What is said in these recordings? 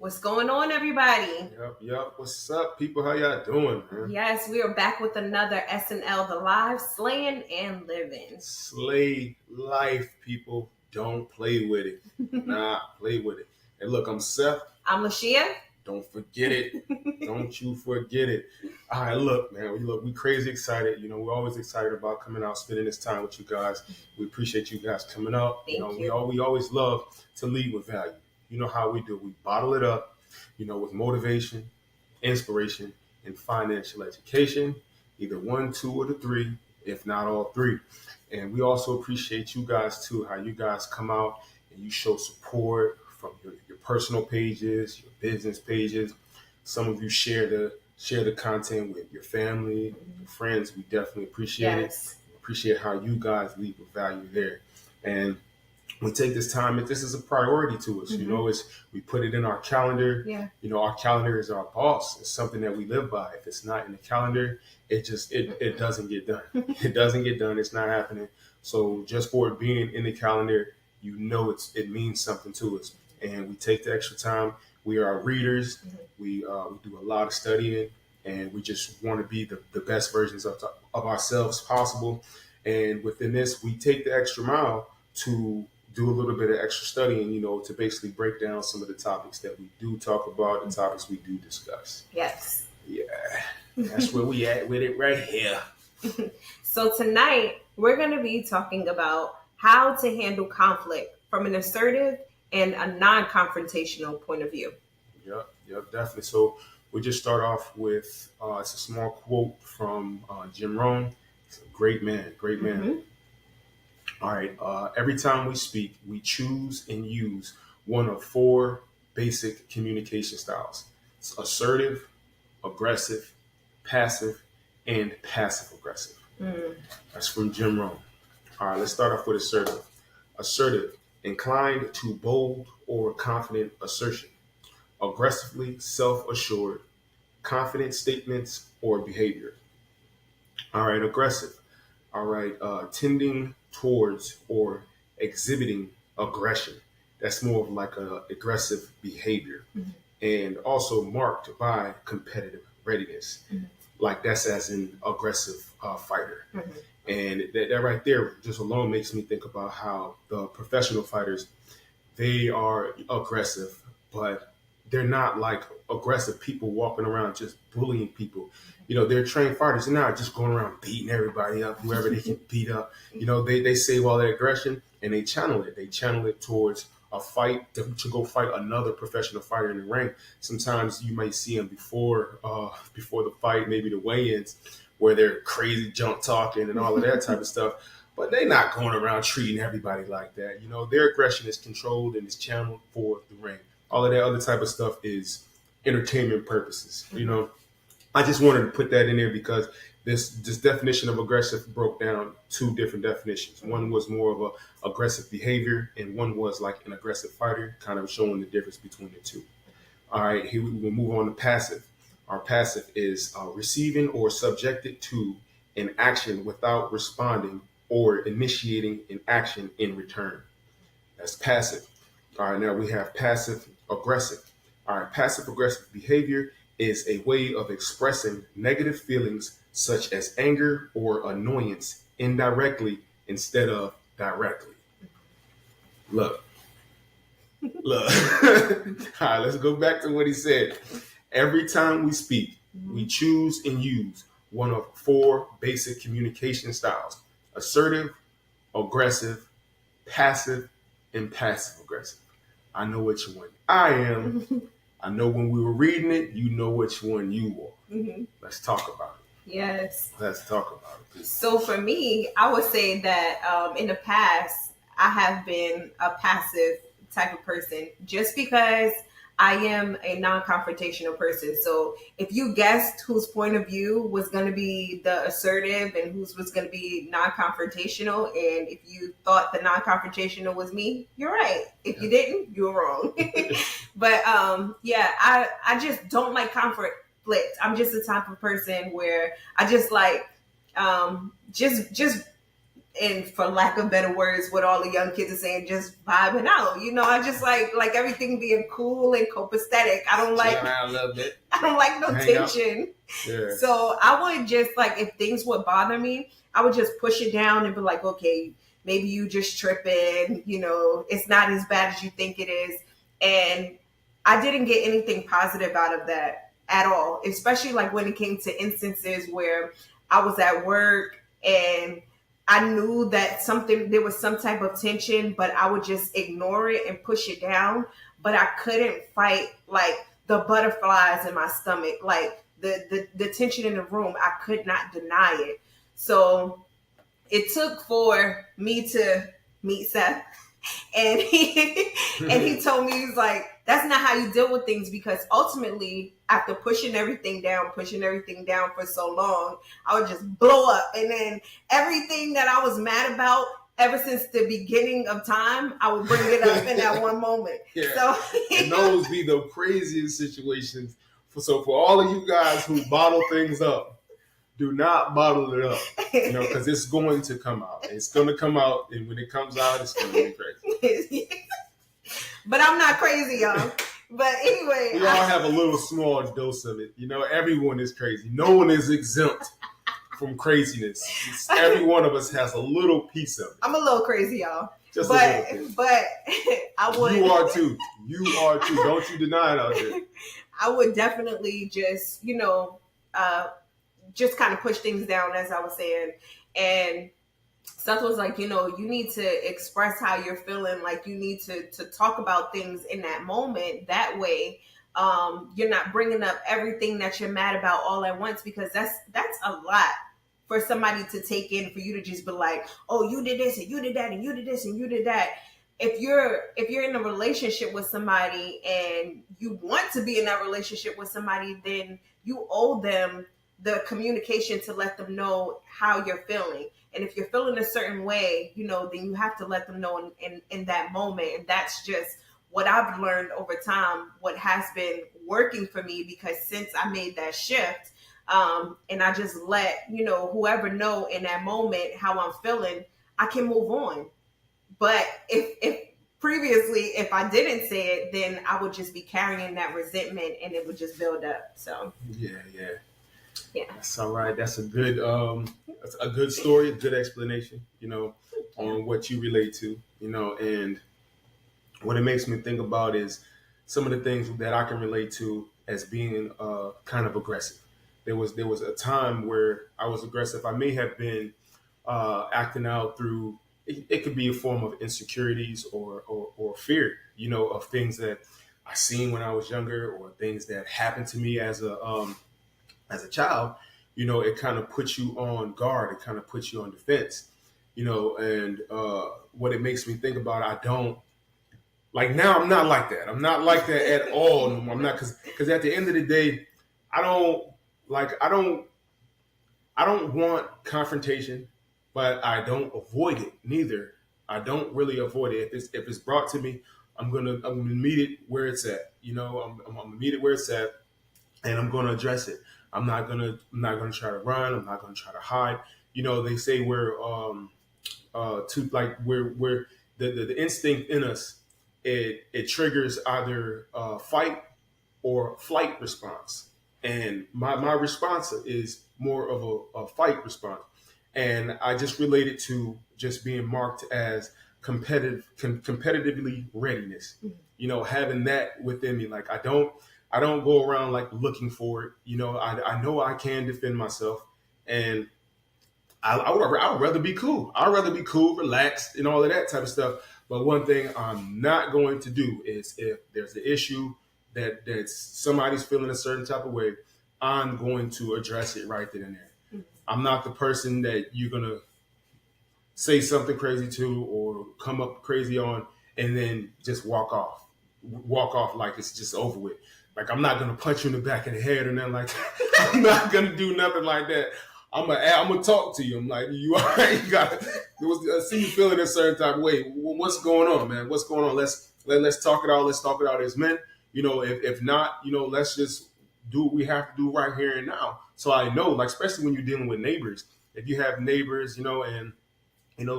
What's going on, everybody? Yep. What's up, people? How y'all doing, man? Yes, we are back with another SNL The Live, Slaying and Living. Slay life, people. Don't play with it. Play with it. Hey, look, I'm Seth. I'm Lashia. Don't forget it. Don't you forget it. All right, look, man. We crazy excited. We're always excited about coming out, spending this time with you guys. We appreciate you guys coming up. Thank you. We always love to lead with value. You know how we do. We bottle it up, with motivation, inspiration, and financial education, either one, two, or the three, if not all three. And we also appreciate you guys too, how you guys come out and you show support from your personal pages, your business pages. Some of you share the content with your family, your friends. We definitely appreciate it. Appreciate how you guys lead with value there. And we take this time, this is a priority to us. We put it in our calendar. Our calendar is our boss. It's something that we live by. If it's not in the calendar, it doesn't get done. It doesn't get done. It's not happening. So just for it being in the calendar, it means something to us. And we take the extra time. We are readers. We do a lot of studying, and we just want to be the best versions of ourselves possible. And within this, we take the extra mile to do a little bit of extra studying, to basically break down some of the topics that we do talk about, the topics we do discuss. Yes. Yeah, that's where we at with it right here. So tonight, we're going to be talking about how to handle conflict from an assertive and a non-confrontational point of view. Yep, definitely. So we just start off with, it's a small quote from Jim Rohn. It's a great man. Mm-hmm. All right. Every time we speak, we choose and use one of four basic communication styles: it's assertive, aggressive, passive, and passive aggressive. That's from Jim Rohn. All right. Let's start off with assertive. Assertive, inclined to bold or confident assertion. Aggressively self-assured, confident statements or behavior. All right. Aggressive. All right. Tending towards or exhibiting aggression. That's more of like a aggressive behavior. Mm-hmm. And also marked by competitive readiness. Mm-hmm. Like that's as an aggressive fighter. Mm-hmm. And that right there just alone makes me think about how the professional fighters, they are aggressive, but they're not like aggressive people walking around just bullying people. They're trained fighters. They're not just going around beating everybody up, whoever they can beat up. They save all their aggression and they channel it. They channel it towards a fight to go fight another professional fighter in the ring. Sometimes you might see them before the fight, maybe the weigh-ins, where they're crazy junk talking and all of that type of stuff. But they're not going around treating everybody like that. Their aggression is controlled and is channeled for the ring. All of that other type of stuff is entertainment purposes. I just wanted to put that in there because this definition of aggressive broke down two different definitions. One was more of a aggressive behavior, and one was like an aggressive fighter, kind of showing the difference between the two. All right, here we will move on to passive. Our passive is receiving or subjected to an action without responding or initiating an action in return. That's passive. All right, now we have passive aggressive. All right, passive aggressive behavior is a way of expressing negative feelings such as anger or annoyance indirectly instead of directly. Look. All right, let's go back to what he said. Every time we speak, we choose and use one of four basic communication styles: assertive, aggressive, passive, and passive aggressive. I know which one I am. I know when we were reading it, you know which one you are. Mm-hmm. Let's talk about it. Yes. Let's talk about it. So for me, I would say that in the past, I have been a passive type of person just because I am a non-confrontational person. So if you guessed whose point of view was going to be the assertive and whose was going to be non-confrontational, and if you thought the non-confrontational was me, you're right. If you didn't, you're wrong. But I just don't like conflict. I'm just the type of person where I just like just and for lack of better words, what all the young kids are saying, just vibing out. I just like everything being cool and copacetic. Chilling out a little bit. I don't like no Hang out. tension. Yeah. So I would just like, if things would bother me, I would just push it down and be like, okay, maybe you just tripping. It's not as bad as you think it is. And I didn't get anything positive out of that at all, especially like when it came to instances where I was at work and I knew that there was some type of tension, but I would just ignore it and push it down. But I couldn't fight like the butterflies in my stomach, like the tension in the room. I could not deny it. So it took for me to meet Seth, and he told me, he's like, that's not how you deal with things, because ultimately, after pushing everything down for so long, I would just blow up, and then everything that I was mad about ever since the beginning of time, I would bring it up in that one moment. Yeah. So and those be the craziest situations. So for all of you guys who bottle things up, do not bottle it up, because it's going to come out. It's going to come out, and when it comes out, it's going to be crazy. But I'm not crazy, y'all. But anyway, we all have a little small dose of it. Everyone is crazy. No one is exempt from craziness. Every one of us has a little piece of it. I'm a little crazy, y'all. Just but, a little bit. But I would. You are too. Don't you deny it out there. I would definitely just, just kind of push things down, as I was saying. And Seth was like, you need to express how you're feeling. Like, you need to talk about things in that moment. That way, you're not bringing up everything that you're mad about all at once, because that's a lot for somebody to take in, for you to just be like, oh, you did this and you did that and you did this and you did that. If you're in a relationship with somebody and you want to be in that relationship with somebody, then you owe them the communication to let them know how you're feeling. And if you're feeling a certain way, then you have to let them know in that moment. And that's just what I've learned over time, what has been working for me, because since I made that shift, and I just let, whoever know in that moment how I'm feeling, I can move on. But if previously, if I didn't say it, then I would just be carrying that resentment and it would just build up. So yeah. That's all right. That's a good story, a good explanation, on what you relate to, and what it makes me think about is some of the things that I can relate to as being kind of aggressive. There was a time where I was aggressive. I may have been acting out through, it could be a form of insecurities or fear, of things that I seen when I was younger, or things that happened to me as a child. It kind of puts you on guard. It kind of puts you on defense, and what it makes me think about, I don't, like, now I'm not like that. I'm not like that at all. I'm not, because at the end of the day, I don't want confrontation, but I don't avoid it neither. I don't really avoid it. If it's brought to me, I'm gonna meet it where it's at. I'm gonna meet it where it's at, and I'm gonna address it. I'm not gonna try to run. I'm not gonna try to hide. They say we're the instinct in us. It triggers either fight or flight response, and my response is more of a fight response, and I just relate it to just being marked as competitively readiness. Having that within me, like I don't go around like looking for it. I know I can defend myself, and I would rather be cool. I'd rather be cool, relaxed, and all of that type of stuff. But one thing I'm not going to do is, if there's an issue that somebody's feeling a certain type of way, I'm going to address it right then and there. Mm-hmm. I'm not the person that you're going to say something crazy to or come up crazy on and then just walk off like it's just over with. Like, I'm not going to punch you in the back of the head or nothing like that. I'm not going to do nothing like that. I'm gonna talk to you. I'm like, you all right? I see you feeling a certain type of way. What's going on, man? What's going on? Let's talk it out. Let's talk it out as men. If not, let's just do what we have to do right here and now. So I know, like, especially when you're dealing with neighbors, if you have neighbors, and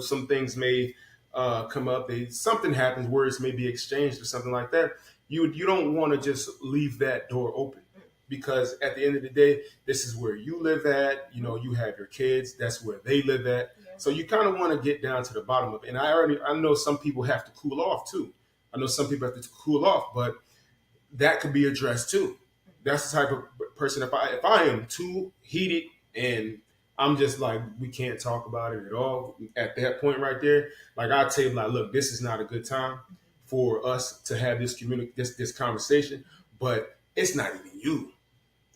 some things may come up. Something happens, words may be exchanged or something like that. You don't want to just leave that door open, because at the end of the day, this is where you live at. You have your kids. That's where they live at. Yeah. So you kind of want to get down to the bottom of it. And I know some people have to cool off too. I know some people have to cool off, but that could be addressed too. That's the type of person. If I am too heated and I'm just like, we can't talk about it at all at that point right there, like I'd say, like, look, this is not a good time for us to have this conversation. But it's not even you.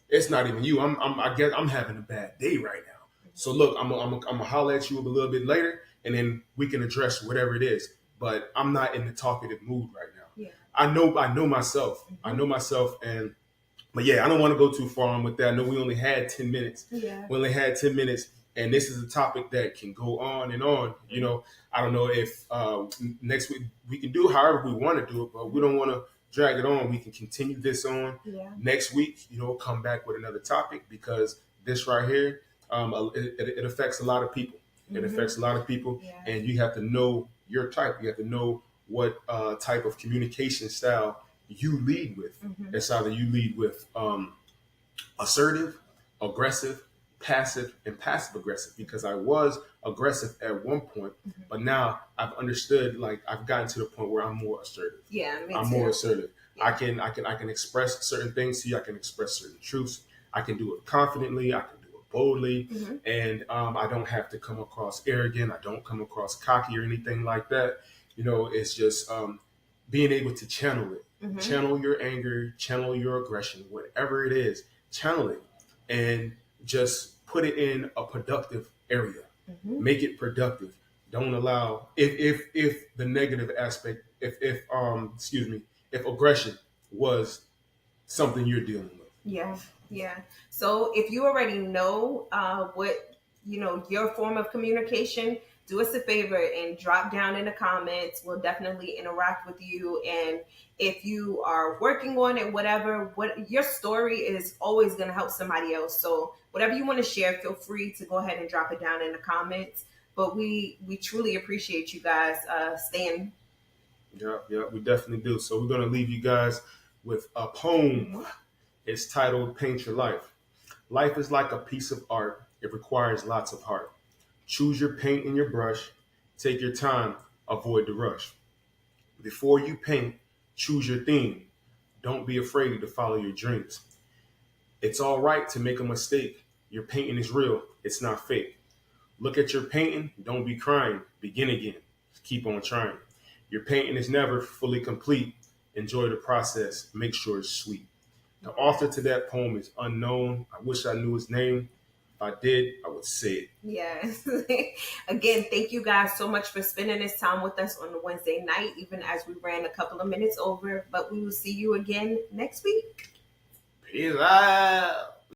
It's not even you. I guess I'm having a bad day right now. So look, I'm gonna holler at you a little bit later, and then we can address whatever it is. But I'm not in the talkative mood right now. Yeah. I know myself. I know myself, and but yeah, I don't want to go too far on with that. I know we only had 10 minutes. Yeah. We only had 10 minutes, and this is a topic that can go on and on. I don't know if next week we can do however we want to do it, but we don't want to drag it on. We can continue this on next week. Come back with another topic, because this right here, it affects a lot of people. It affects a lot of people, and you have to know your type. You have to know what type of communication style you lead with. It's either you lead with assertive, aggressive, passive, and passive aggressive, because I was aggressive at one point, but now I've understood, like I've gotten to the point where I'm more assertive. Yeah, me I'm too. more assertive. Yeah. I can express certain things to you. I can express certain truths. I can do it confidently. I can do it boldly, and I don't have to come across arrogant. I don't come across cocky or anything like that. It's just being able to channel it. Channel your anger, channel your aggression, whatever it is, channel it, and just put it in a productive area. Make it productive. Don't allow, if the negative aspect, if aggression was something you're dealing with. Yeah. So if you already know what your form of communication, do us a favor and drop down in the comments. We'll definitely interact with you. And if you are working on it, what your story is always going to help somebody else. So whatever you want to share, feel free to go ahead and drop it down in the comments. But we truly appreciate you guys staying. Yeah, we definitely do. So we're going to leave you guys with a poem. It's titled Paint Your Life. Life is like a piece of art. It requires lots of heart. Choose your paint and your brush. Take your time. Avoid the rush. Before you paint, choose your theme. Don't be afraid to follow your dreams. It's all right to make a mistake. Your painting is real. It's not fake. Look at your painting. Don't be crying. Begin again. Keep on trying. Your painting is never fully complete. Enjoy the process. Make sure it's sweet. The author to that poem is unknown. I wish I knew his name. If I did, I would say it. Yes. Again, thank you guys so much for spending this time with us on the Wednesday night, even as we ran a couple of minutes over. But we will see you again next week. Peace out.